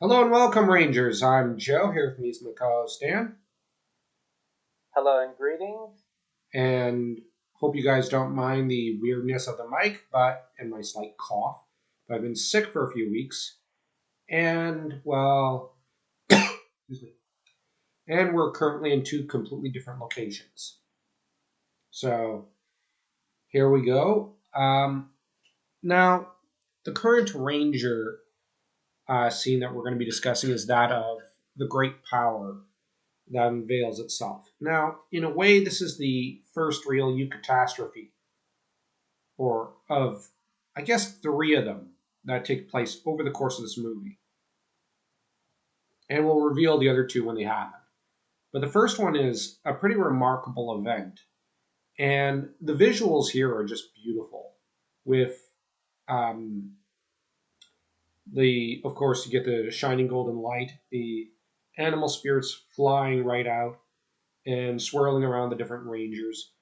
Hello and welcome, Rangers. I'm Joe here with me is my co-host Dan, Hello and greetings. and hope you guys don't mind the weirdness of the mic, and my slight cough. But I've been sick for a few weeks, and well, excuse me, and we're currently in two completely different locations. So here we go. Now, the current Ranger scene that we're going to be discussing is that of the Great Power that unveils itself. Now, in a way, this is the first real eucatastrophe, or of, I guess, three of them that take place over the course of this movie. And we'll reveal the other two when they happen. But the first one is a pretty remarkable event. And the visuals here are just beautiful. With um, of course, you get the shining golden light, the animal spirits flying right out and swirling around the different rangers.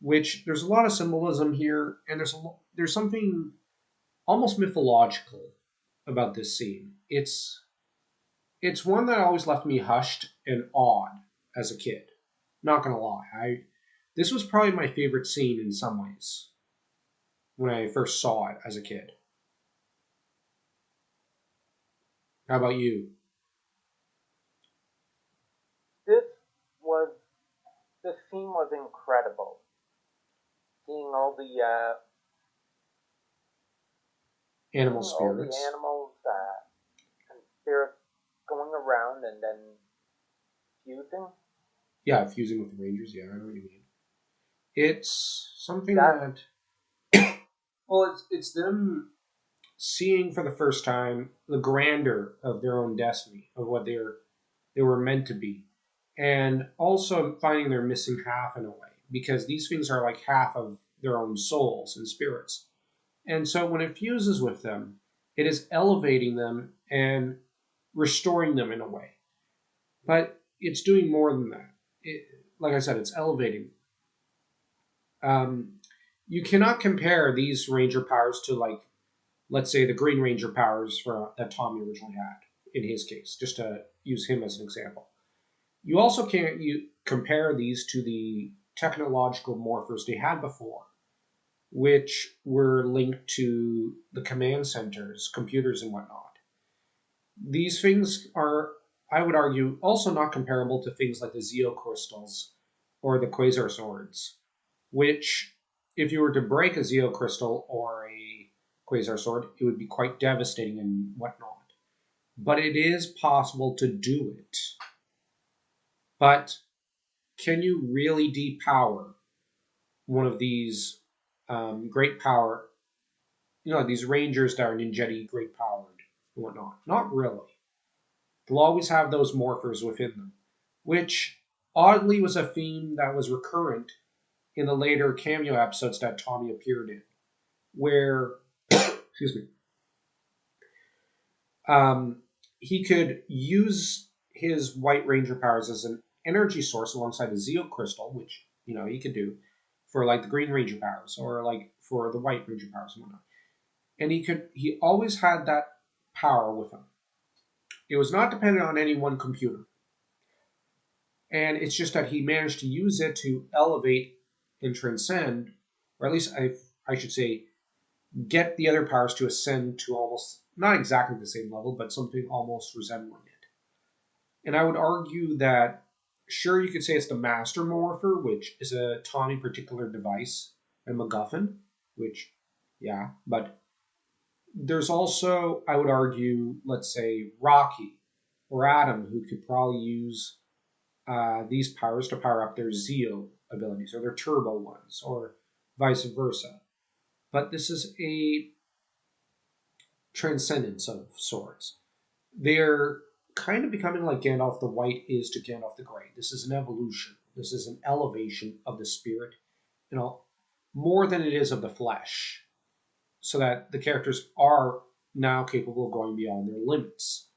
Which there's a lot of symbolism here, and there's something almost mythological about this scene. It's one that always left me hushed and awed as a kid. Not gonna lie, I this was probably my favorite scene in some ways when I first saw it as a kid. How about you? This was this scene was incredible. Seeing all the Animal spirits. animals and spirits going around and then fusing. Yeah, fusing with the Rangers. Yeah, I know what you mean. It's something That that well, it's them seeing for the first time the grandeur of their own destiny, of what they were meant to be, and also finding their missing half in a way, because these things are like half of their own souls and spirits. And so when it fuses with them, it is elevating them and restoring them in a way. But it's doing more than that. Like I said, it's elevating. Um, you cannot compare these Ranger powers to, like, let's say, the Green Ranger powers that Tommy originally had in his case, just to use him as an example. You also can't you compare these to the technological morphers they had before, which were linked to the command centers, computers, and whatnot. These things are, I would argue, also not comparable to things like the Zeo crystals or the Quasar swords, which, if you were to break a Zeo crystal or a Quasar sword, it would be quite devastating and whatnot. But it is possible to do it. But can you really depower one of these great power, these rangers that are ninjetti great powered and whatnot? Not really. They'll always have those morphers within them, which oddly was a theme that was recurrent in the later cameo episodes that Tommy appeared in, where, excuse me, he could use his White Ranger powers as an energy source alongside the Zeo Crystal, which he could do for like the Green Ranger powers or like for the White Ranger powers and whatnot. And he always had that power with him. It was not dependent on any one computer, and it's just that he managed to use it to elevate and transcend, or at least I should say, get the other powers to ascend to almost not exactly the same level, but something almost resembling it. And I would argue that, sure, you could say it's the Master Morpher, which is a Tommy particular device, and MacGuffin, which, yeah, but there's also, I would argue, let's say, Rocky or Adam, who could probably use these powers to power up their Zeo abilities or their Turbo ones, or vice versa. But this is a transcendence of sorts. They're kind of becoming like Gandalf the White is to Gandalf the Grey. This is an evolution. This is an elevation of the spirit, more than it is of the flesh, so that the characters are now capable of going beyond their limits,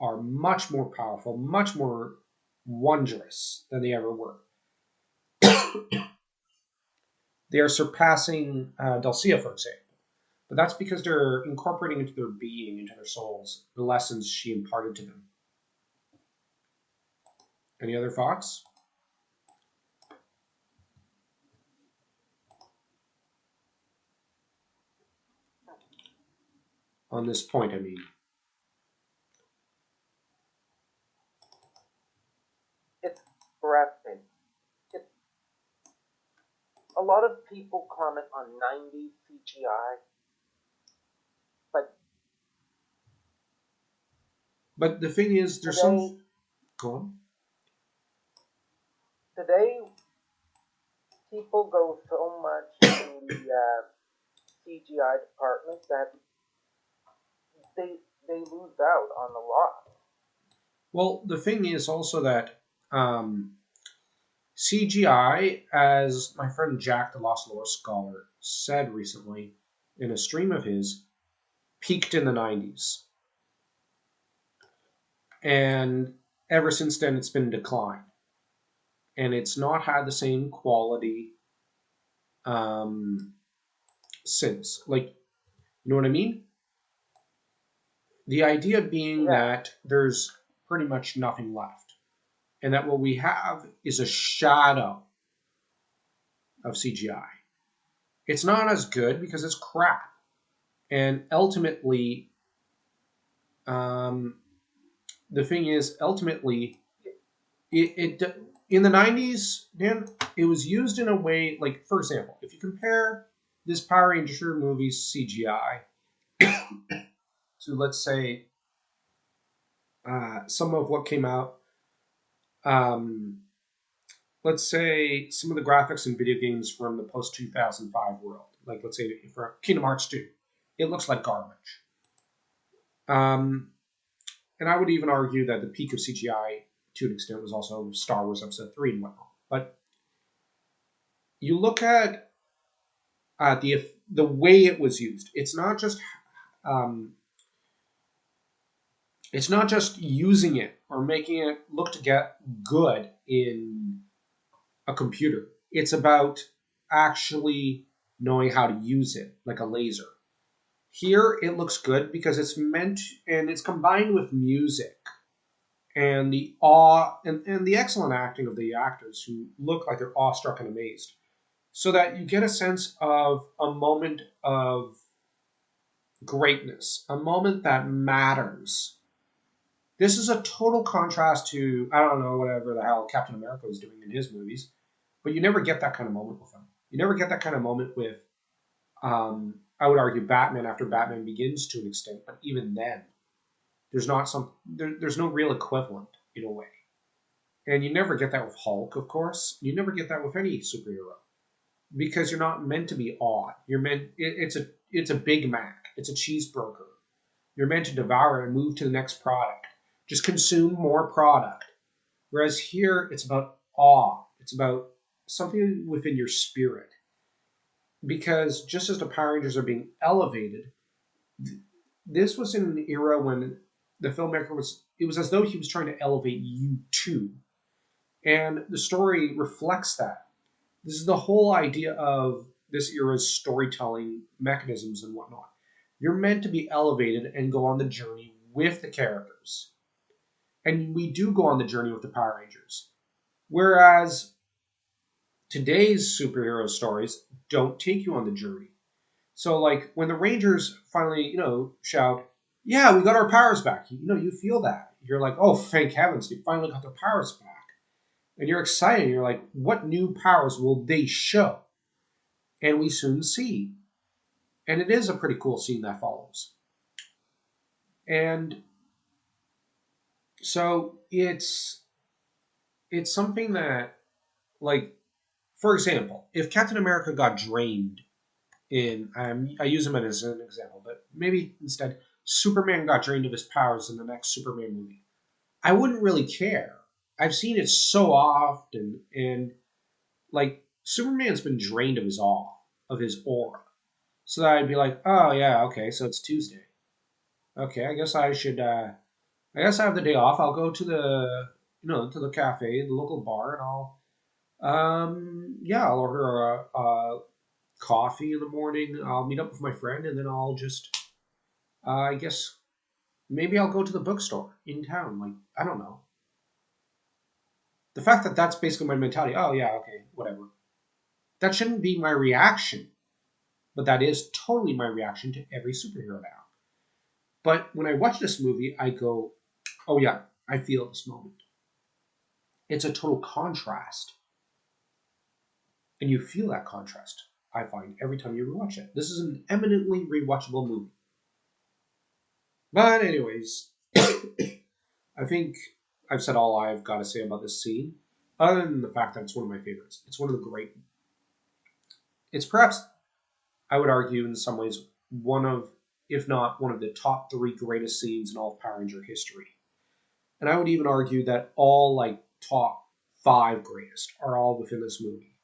are much more powerful, much more wondrous than they ever were. They are surpassing Dulcia, for example. But that's because they're incorporating into their being, into their souls, the lessons she imparted to them. Any other thoughts on this point? I mean, It's breathtaking. It's a lot of people comment on 90s CGI, but but the thing is, there's some. today, Go on. today people go so much in the CGI department that they they lose out on a lot. Well, the thing is also that CGI, as my friend Jack, the Lost Lore Scholar, said recently in a stream of his, peaked in the 90s. And ever since then, it's been in decline. And it's not had the same quality um, since. Like, you know what I mean? The idea being Yeah, that there's pretty much nothing left. And that what we have is a shadow of CGI. It's not as good because it's crap. And ultimately, um, the thing is, ultimately, it in the 90s, Dan, it was used in a way like, for example, if you compare this Power Ranger movie's CGI to, let's say, some of what came out, um, let's say some of the graphics in video games from the post 2005 world, like let's say for Kingdom Hearts 2, it looks like garbage. Um, and I would even argue that the peak of CGI to an extent was also Star Wars Episode 3 and whatnot. But you look at the way it was used. Um, it's not just using it or making it look to get good in a computer. It's about actually knowing how to use it, like a laser. Here, it looks good because it's meant and it's combined with music and the awe and the excellent acting of the actors who look like they're awestruck and amazed. So that you get a sense of a moment of greatness, a moment that matters. This is a total contrast to, I don't know, whatever the hell Captain America was doing in his movies, but you never get that kind of moment with him. You never get that kind of moment with, I would argue, Batman after Batman Begins to an extent, but even then, there's no real equivalent in a way. And you never get that with Hulk, of course. You never get that with any superhero because you're not meant to be awed. It's a Big Mac. It's a cheeseburger. You're meant to devour and move to the next product. Just consume more product. Whereas here, it's about awe. It's about something within your spirit. Because just as the Power Rangers are being elevated, this was in an era when the filmmaker was. It was as though he was trying to elevate you too, and the story reflects that. This is the whole idea of this era's storytelling mechanisms and whatnot. You're meant to be elevated and go on the journey with the characters. And we do go on the journey with the Power Rangers. Whereas today's superhero stories don't take you on the journey. So, like, when the Rangers finally, shout, "Yeah, we got our powers back," you feel that. You're like, "Oh, thank heavens, they finally got their powers back." And you're excited. You're like, "What new powers will they show?" And we soon see. And it is a pretty cool scene that follows. And so it's something that, like, for example, if Captain America got drained in, I use him as an example, but maybe instead Superman got drained of his powers in the next Superman movie, I wouldn't really care. I've seen it so often, and like Superman's been drained of his awe, of his aura, so that I'd be like, oh yeah, okay, so it's Tuesday. Okay, I guess I should. I guess I have the day off. I'll go to the cafe, the local bar, and I'll order coffee in the morning. I'll meet up with my friend, and then I'll just, I guess, maybe I'll go to the bookstore in town. Like, I don't know. The fact that that's basically my mentality. Oh yeah, okay, whatever. That shouldn't be my reaction, but that is totally my reaction to every superhero now. But when I watch this movie, I go, oh yeah, I feel this moment. It's a total contrast. And you feel that contrast, I find, every time you rewatch it. This is an eminently rewatchable movie. But, anyways, I think I've said all I've got to say about this scene, other than the fact that it's one of my favorites. It's one of the great. It's perhaps, I would argue, in some ways, one of, if not one of the top three greatest scenes in all of Power Ranger history. And I would even argue that all, like, top five greatest are all within this movie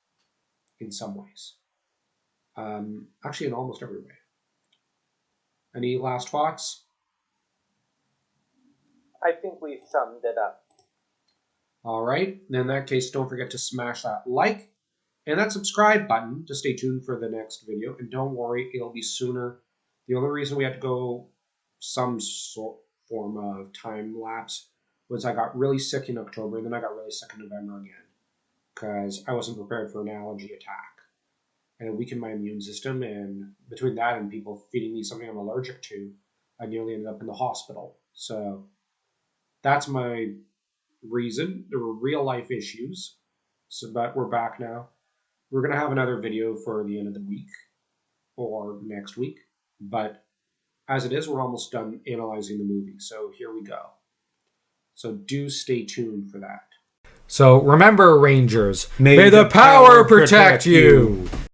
in some ways. Actually, in almost every way. Any last thoughts? I think we've summed it up. All right. In that case, don't forget to smash that like and that subscribe button to stay tuned for the next video. And don't worry, it'll be sooner. The only reason we had to go some sort form of time lapse was I got really sick in October, and then I got really sick in November again because I wasn't prepared for an allergy attack. And it weakened my immune system, and between that and people feeding me something I'm allergic to, I nearly ended up in the hospital. So that's my reason. There were real life issues. So, but we're back now. We're going to have another video for the end of the week or next week. But as it is, we're almost done analyzing the movie. So here we go. So do stay tuned for that. So remember, Rangers, may the power protect you.